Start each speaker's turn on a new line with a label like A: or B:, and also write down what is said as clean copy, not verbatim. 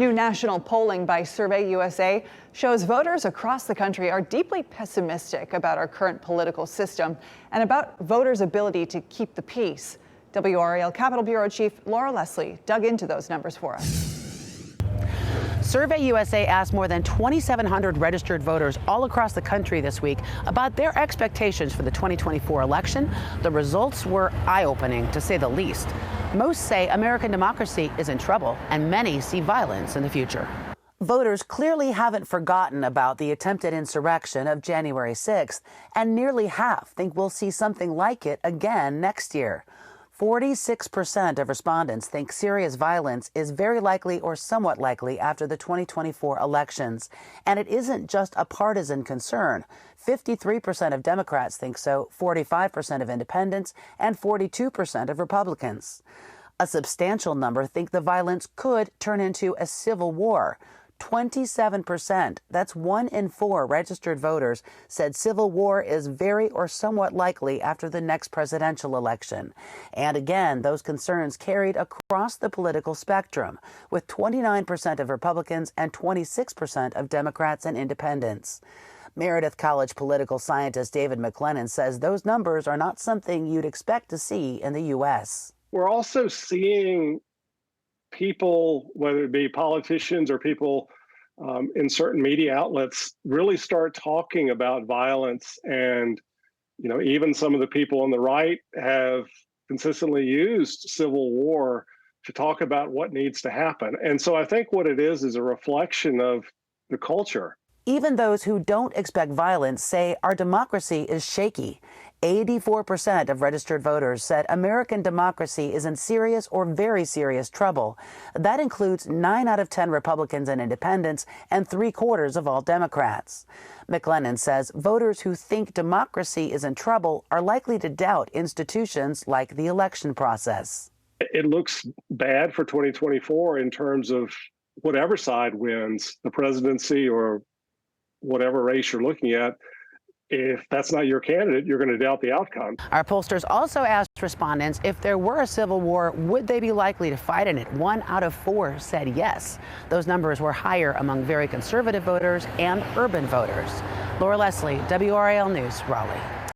A: New national polling by Survey USA shows voters across the country are deeply pessimistic about our current political system and about voters' ability to keep the peace. WRAL Capitol Bureau Chief Laura Leslie dug into those numbers for us.
B: Survey USA asked more than 2,700 registered voters all across the country this week about their expectations for the 2024 election. The results were eye-opening, to say the least. Most say American democracy is in trouble, and many see violence in the future. Voters clearly haven't forgotten about the attempted insurrection of January 6th, and nearly half think we'll see something like it again next year. 46% of respondents think serious violence is very likely or somewhat likely after the 2024 elections. And it isn't just a partisan concern. 53% of Democrats think so, 45% of independents, and 42% of Republicans. A substantial number think the violence could turn into a civil war. 27%, that's 1 in 4 registered voters, said civil war is very or somewhat likely after the next presidential election. And again, those concerns carried across the political spectrum, with 29% of Republicans and 26% of Democrats and independents. Meredith College political scientist David McLennan says those numbers are not something you'd expect to see in the U.S.
C: We're also seeing people, whether it be politicians or people in certain media outlets, really start talking about violence. And, even some of the people on the right have consistently used civil war to talk about what needs to happen. And so I think what it is a reflection of the culture.
B: Even those who don't expect violence say our democracy is shaky. 84% of registered voters said American democracy is in serious or very serious trouble. That includes 9 out of 10 Republicans and independents and 3/4 of all Democrats. McLennan says voters who think democracy is in trouble are likely to doubt institutions like the election process.
C: It looks bad for 2024 in terms of whatever side wins the presidency or whatever race you're looking at. If that's not your candidate, you're going to doubt the outcome.
B: Our pollsters also asked respondents if there were a civil war, would they be likely to fight in it? 1 out of 4 said yes. Those numbers were higher among very conservative voters and urban voters. Laura Leslie, WRAL News, Raleigh.